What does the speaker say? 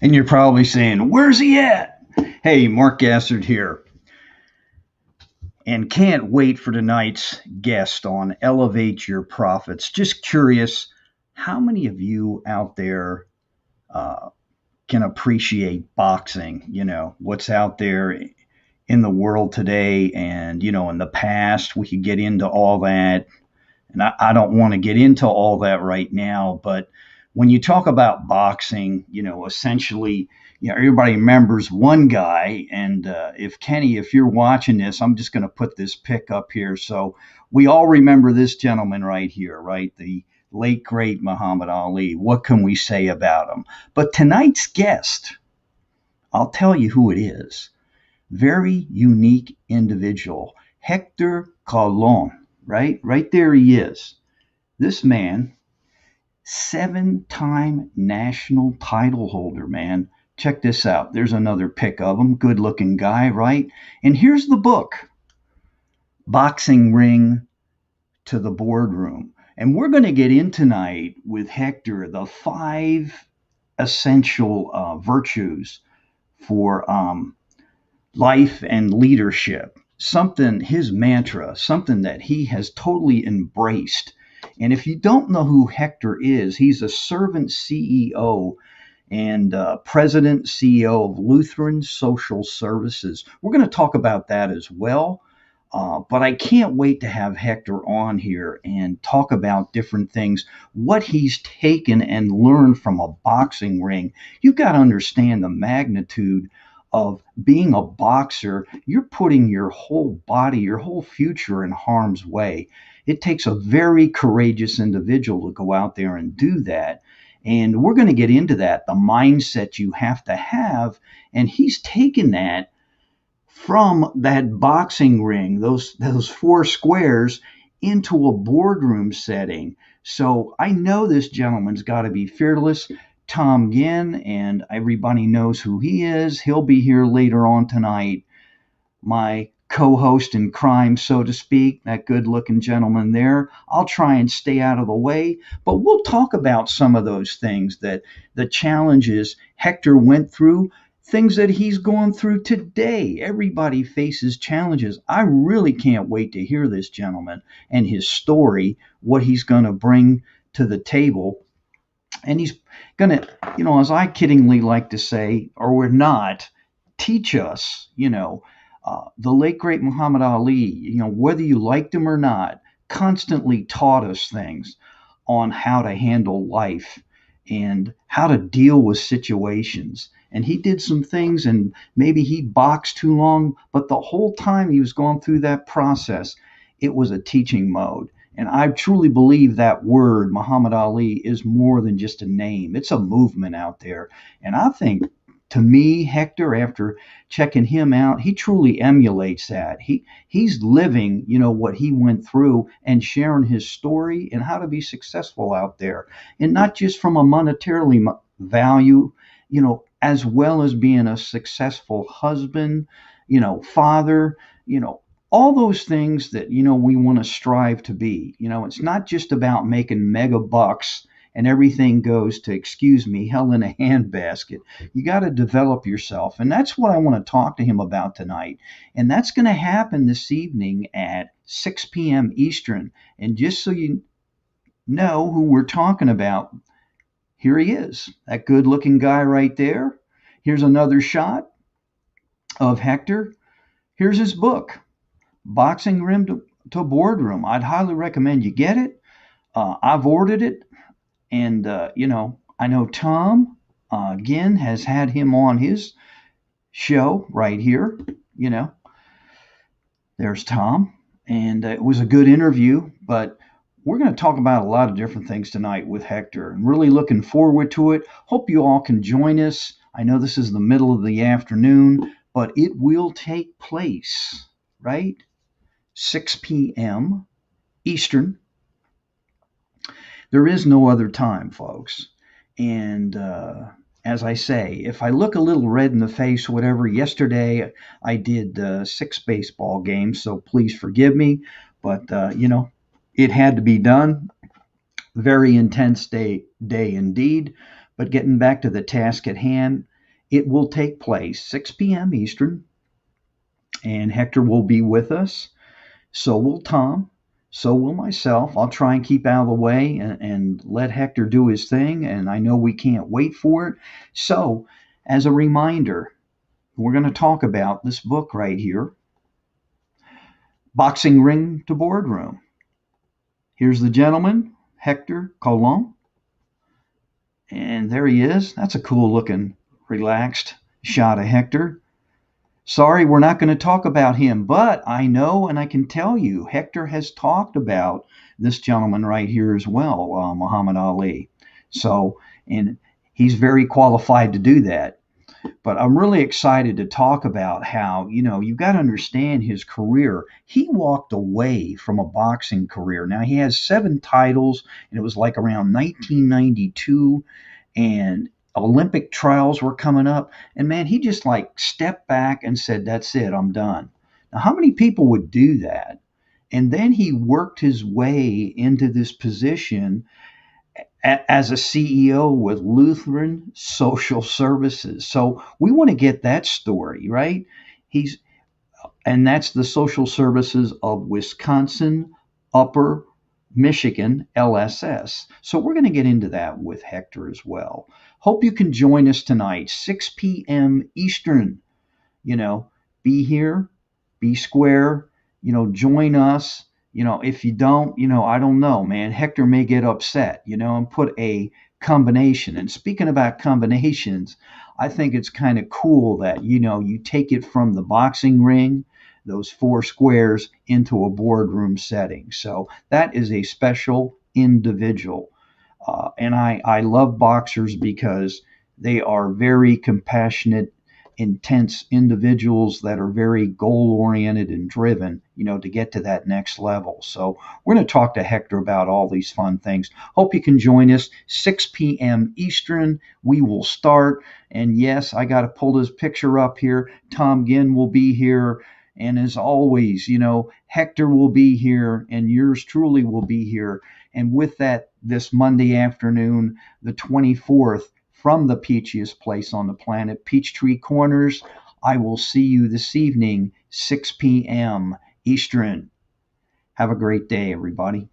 And you're probably saying, where's he at? Hey, Mark Gassard here, and can't wait for tonight's guest on Elevate Your Profits. Just curious, how many of you out there uh, can appreciate boxing? What's out there in the world today, and, in the past, we could get into all that. And I don't want to get into all that right now, but when you talk about boxing, essentially, everybody remembers one guy. And if Kenny, if you're watching this, I'm just going to put this pic up here. So we all remember this gentleman right here, right? The late, great Muhammad Ali. What can we say about him? But tonight's guest, I'll tell you who it is. Very unique individual, Hector Colon, right? Right there he is. This man, seven-time national title holder, man. Check this out. There's another pic of him. Good looking guy, right? And here's the book, Boxing Ring to the Boardroom. And we're going to get in tonight with Hector the five essential virtues for life and leadership. Something, his mantra, something that he has totally embraced. And if you don't know who Hector is, he's a servant CEO and president CEO of Lutheran Social Services. We're going to talk about that as well. But I can't wait to have Hector on here and talk about different things, what he's taken and learned from a boxing ring. You've got to understand the magnitude of being a boxer. You're putting your whole body, your whole future in harm's way. It takes a very courageous individual to go out there and do that. And we're going to get into that, the mindset you have to have. And he's taken that from that boxing ring, those four squares, into a boardroom setting. So I know this gentleman's got to be fearless. Tom Ginn, and everybody knows who he is. He'll be here later on tonight. My co-host in crime, so to speak, that good-looking gentleman there. I'll try and stay out of the way, but we'll talk about some of those things, that the challenges Hector went through, things that he's going through today. Everybody faces challenges. I really can't wait to hear this gentleman and his story, what he's going to bring to the table. And he's going to, as I kiddingly like to say, or we're not, teach us, the late great Muhammad Ali, whether you liked him or not, constantly taught us things on how to handle life and how to deal with situations. And he did some things, and maybe he boxed too long, but the whole time he was going through that process, it was a teaching mode. And I truly believe that word, Muhammad Ali, is more than just a name. It's a movement out there. And I think, to me, Hector, after checking him out, he truly emulates that. He's living, what he went through and sharing his story and how to be successful out there. And not just from a monetarily value, as well as being a successful husband, father, all those things that, we want to strive to be. It's not just about making mega bucks and everything goes to, excuse me, hell in a handbasket. You got to develop yourself. And that's what I want to talk to him about tonight. And that's going to happen this evening at 6 p.m. Eastern. And just so you know who we're talking about, here he is, that good looking guy right there. Here's another shot of Hector. Here's his book, Boxing Ring to Boardroom. I'd highly recommend you get it. I've ordered it. And, I know Tom, again, has had him on his show right here. There's Tom. And it was a good interview, but we're going to talk about a lot of different things tonight with Hector. I'm really looking forward to it. Hope you all can join us. I know this is the middle of the afternoon, but it will take place, right? 6 p.m. Eastern. There is no other time, folks. And as I say, if I look a little red in the face, whatever, yesterday I did 6 baseball games, so please forgive me. But, it had to be done. Very intense day indeed. But getting back to the task at hand, it will take place 6 p.m. Eastern, and Hector will be with us. So will Tom. So will myself. I'll try and keep out of the way and let Hector do his thing. And I know we can't wait for it. So, as a reminder, we're going to talk about this book right here, Boxing Ring to Boardroom. Here's the gentleman, Hector Colon. And there he is. That's a cool looking, relaxed shot of Hector. Sorry, we're not going to talk about him, but I know and I can tell you, Hector has talked about this gentleman right here as well, Muhammad Ali. So, and he's very qualified to do that. But I'm really excited to talk about how, you've got to understand his career. He walked away from a boxing career. Now, he has 7 titles, and it was like around 1992. And Olympic trials were coming up. And man, he just like stepped back and said, "That's it, I'm done." Now, how many people would do that? And then he worked his way into this position as a CEO with Lutheran Social Services. So we want to get that story, right? He's and that's the Social Services of Wisconsin, Upper Michigan, LSS. So we're going to get into that with Hector as well. Hope you can join us tonight, 6 p.m. Eastern. You know, be here, be square, join us. If you don't, I don't know, man. Hector may get upset, and put a combination. And speaking about combinations, I think it's kind of cool that, you take it from the boxing ring, those 4 squares, into a boardroom setting. So that is a special individual. And I love boxers because they are very compassionate, intense individuals that are very goal oriented and driven, to get to that next level. So we're going to talk to Hector about all these fun things. Hope you can join us 6 p.m. Eastern. We will start. And yes, I got to pull this picture up here. Tom Ginn will be here. And as always, Hector will be here and yours truly will be here. And with that, this Monday afternoon, the 24th, from the peachiest place on the planet, Peachtree Corners. I will see you this evening, 6 p.m. Eastern. Have a great day, everybody.